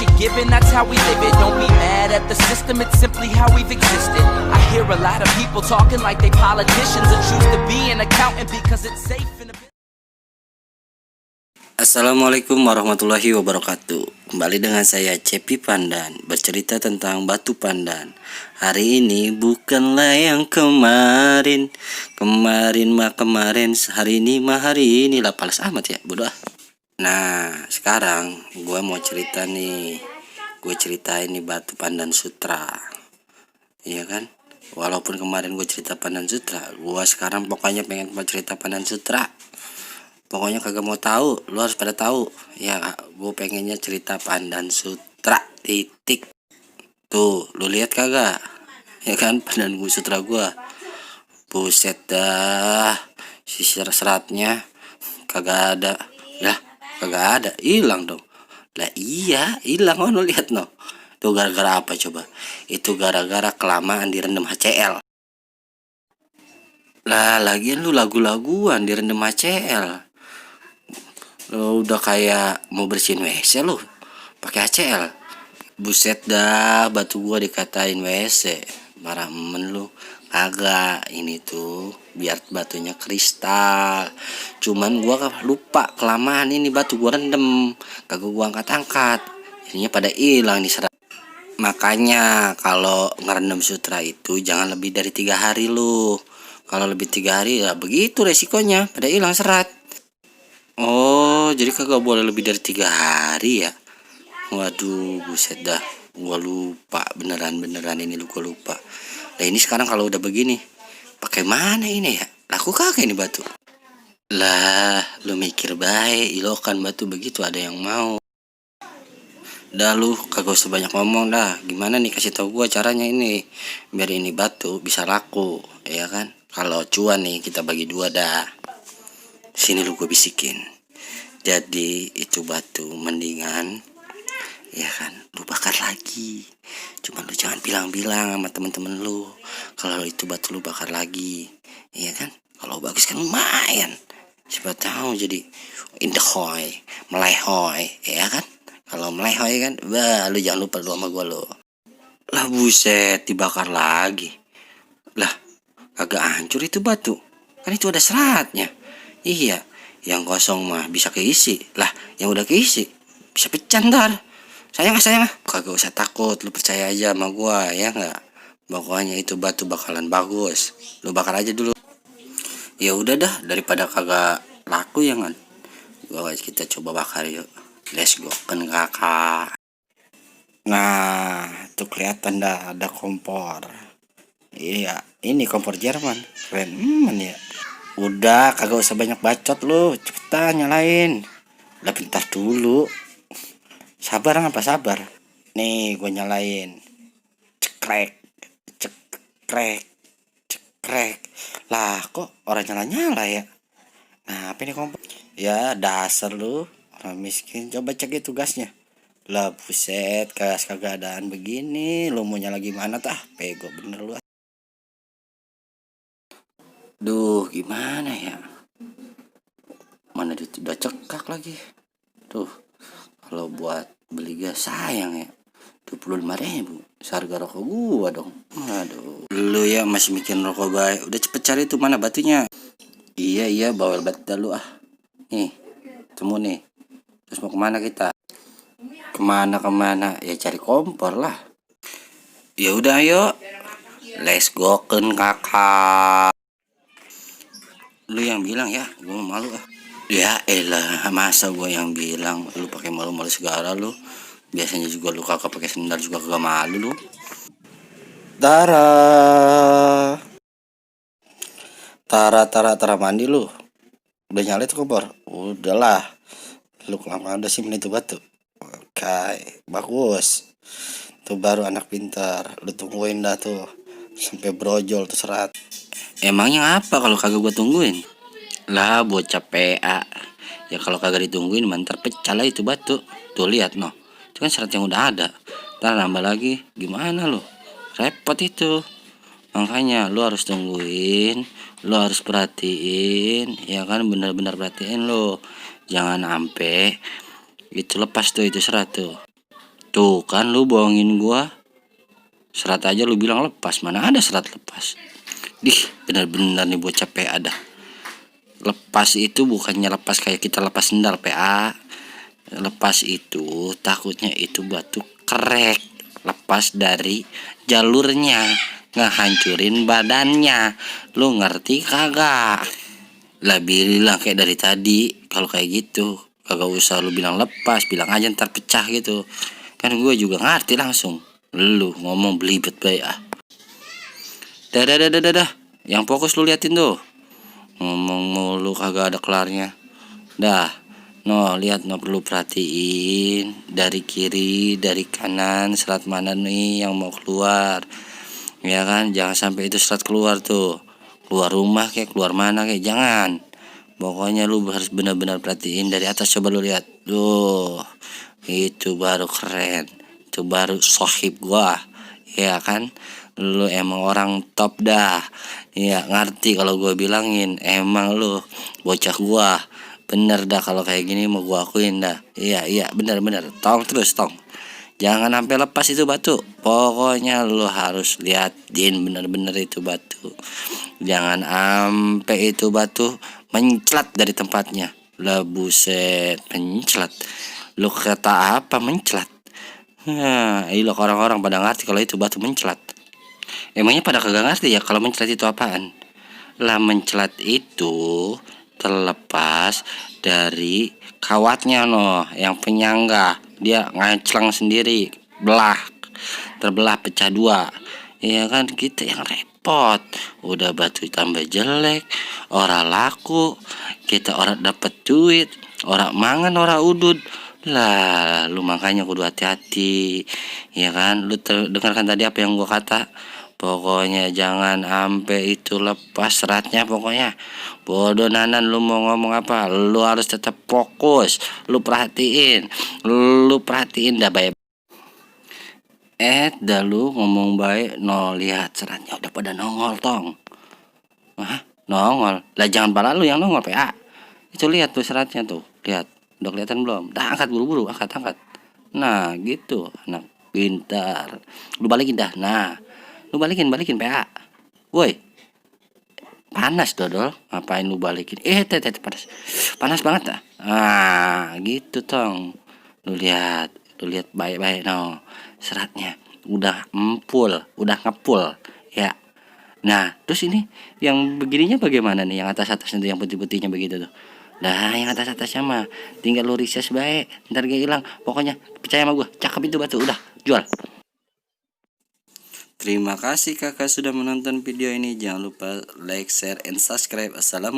what you're given, that's how we live it. Don't be mad at the system, it's simply how we've existed. I hear a lot of people talking like they politicians and choose to be an accountant because it's safe in a bit. Assalamualaikum warahmatullahi wabarakatuh. Kembali dengan saya Cepi Pandan, bercerita tentang batu pandan. Hari ini bukanlah yang kemarin. Kemarin mah kemarin, hari ini mah hari ini. Lah palas amat ya, bodoh. Nah, sekarang gue mau cerita nih. Gue ceritain nih batu pandan sutra. Iya kan? Walaupun kemarin gue cerita pandan sutra, gue sekarang pokoknya pengen mau cerita pandan sutra. Pokoknya kagak mau tahu, lu harus pada tahu. Ya, gue pengennya cerita pandan sutra titik. Tuh, lu lihat kagak? Ya kan, pandan sutra gue. Buset dah, sisir seratnya kagak ada. Lah, kagak ada, hilang dong. Lah iya, hilang. Oh, lu lihat no. Itu gara-gara apa coba? Itu gara-gara kelamaan direndam HCl. Lah, lagian lu lagu-laguan direndam HCl. Lo udah kayak mau bersihin WC lu pakai HCl. Buset dah, batu gua dikatain WC. Marah men lu. Kagak, ini tuh biar batunya kristal. Cuman gua lupa kelamaan ini batu gua rendem. Kagak gua angkat-angkat. Jadinya pada hilang nih serat. Makanya kalau ngerendam sutra itu jangan lebih dari 3 hari lu. Kalau lebih 3 hari ya begitu resikonya, pada hilang serat. Oh, jadi kagak boleh lebih dari 3 hari ya? Waduh, buset dah. Gua lupa, beneran ini gua lupa. Nah ini sekarang kalau udah begini, pakai mana ini ya? Laku kagak ini batu? Lah, lu mikir baik, ilokan batu begitu ada yang mau. Dah lu kagak usah banyak ngomong dah. Gimana nih, kasih tau gua caranya ini biar ini batu bisa laku, ya kan? Kalau cuan nih kita bagi 2 dah. Sini lu gue bisikin. Jadi itu batu mendingan ya kan lu bakar lagi. Cuman lu jangan bilang-bilang sama temen-temen lu kalau itu batu lu bakar lagi, iya kan? Kalau bagus kan lumayan, siapa tahu jadi indehoy, melehoy, ya kan? Kalau melehoy kan, bah lu jangan lupa lu sama gua lo. Lah buset, dibakar lagi. Lah kagak hancur itu batu, kan itu ada seratnya. Iya, yang kosong mah bisa keisi. Lah, yang udah keisi bisa pecah ntar. Sayang ah. Kagak usah takut, lu percaya aja sama gua, ya nggak? Pokoknya itu batu bakalan bagus. Lu bakar aja dulu. Ya udah dah, daripada kagak laku ya kan. Kita coba bakar yuk. Let's go, kan kakak. Nah, tuh kelihatan dah ada kompor. Iya, ini kompor Jerman. Keren ya. Udah, kagak usah banyak bacot lu, cepetan nyalain. Lah bentar dulu. Sabar apa sabar? Nih, gue nyalain. Cekrek. Lah, kok orang nyala ya? Nah, apa ini kompor? Ya, dasar lu, orang miskin. Coba cek itu gasnya. Lah, buset, gas kagak adaan begini. Lu mau nyala gimana tah? Pego bener lu. Duh, gimana ya? Mana udah cekak lagi. Tuh, kalau buat beli gas sayang ya. 25.000 seharga rokok gua dong. Aduh, lu ya masih mikirin rokok baik. Udah cepet cari tuh mana batunya. Iya, bawel banget lu ah. Nih, temu nih. Terus mau kemana kita? Kemana? Ya cari kompor lah. Ya udah ayo. Let's go kan kakak. Lu yang bilang ya, gue malu ah. Ya elah, masa gue yang bilang, lu pakai malu-malu segala lu. Biasanya juga lu kakak pakai sendal juga kagak malu lu. Tara mandi lu. Udah nyala itu kompor? Udahlah. Lu kelamaan udah simpen itu batu. Oke, bagus. Tuh baru anak pintar. Lu tungguin dah tuh sampai brojol tuh serat. Emangnya apa kalau kagak gue tungguin? Lah bocah PA. Ya kalau kagak ditungguin mantar pecah lah itu batu. Tuh lihat no. Itu kan serat yang udah ada. Ntar nambah lagi gimana lo? Repot itu. Makanya lu harus tungguin, lu harus perhatiin, ya kan, benar-benar perhatiin lo. Jangan ampe itu lepas tuh itu serat tuh. Tuh kan lu bohongin gua. Serat aja lu bilang lepas, mana ada serat lepas. Benar-benar nih bocah PA dah. Lepas itu bukannya lepas kayak kita lepas sendal PA. Lepas itu takutnya itu batu kerek, lepas dari jalurnya, ngehancurin badannya. Lu ngerti kagak? Lah bilang kayak dari tadi, kalau kayak gitu kagak usah lu bilang lepas, bilang aja ntar pecah gitu. Kan gue juga ngerti langsung. Lu ngomong belibet baik ah. Dah. Yang fokus lu liatin tuh. Ngomong mulu kagak ada kelarnya. Dah. No, lihat no, perlu perhatiin dari kiri, dari kanan, serat mana nih yang mau keluar. Ya kan, jangan sampai itu serat keluar tuh. Keluar rumah kayak keluar mana kayak jangan. Pokoknya lu harus benar-benar perhatiin dari atas, coba lu lihat. Tuh. Itu baru keren. Itu baru sohib gua. Ya kan? Lu emang orang top dah. Ya ngerti kalau gua bilangin, emang lu bocah gua. Bener dah kalau kayak gini mau gua akuin dah. Iya bener. Tong terus tong. Jangan sampai lepas itu batu. Pokoknya lu harus liatin bener-bener itu batu. Jangan sampai itu batu menclat dari tempatnya. Lah buset, menclat. Lu kata apa menclat? Nah, lo orang-orang pada ngerti kalau itu batu menclat. Emangnya pada kagak ngerti ya kalau menclat itu apaan? Lah menclat itu terlepas dari kawatnya no, yang penyangga dia ngaclang sendiri, terbelah pecah dua. Ya kan kita yang repot. Udah batu tambah jelek, orang laku, kita orang dapat duit, orang mangan, orang udud. Lah lu makanya kudu hati-hati. Ya kan, lu dengarkan tadi apa yang gua kata. Pokoknya jangan ampe itu lepas seratnya pokoknya. Bodoh nanan lu mau ngomong apa, lu harus tetap fokus. Lu perhatiin dah baik. Dah lu ngomong baik, no lihat seratnya udah pada nongol tong. Hah? Nongol? Lah jangan pala lu yang nongol PA. Itu lihat tuh seratnya tuh, lihat. Udah kelihatan belum? Dah angkat buru-buru, angkat. Nah, gitu, anak pintar. Lu balikin dah. Nah, lu balikin PA. Woi, panas dodol. Ngapain lu balikin? Panas. Panas banget dah. Ah, gitu tong. Lu lihat baik-baik no. Seratnya udah empul, udah ngepul. Ya. Nah, terus ini yang begininya bagaimana nih? Yang atas-atasnya tuh, yang putih-putihnya begitu tuh. Nah, yang atas-atasnya mah tinggal lu riset baik, ntar gak hilang. Pokoknya percaya sama gua, cakep itu batu, udah jual. Terima kasih kakak sudah menonton video ini. Jangan lupa like, share, and subscribe. Assalamualaikum.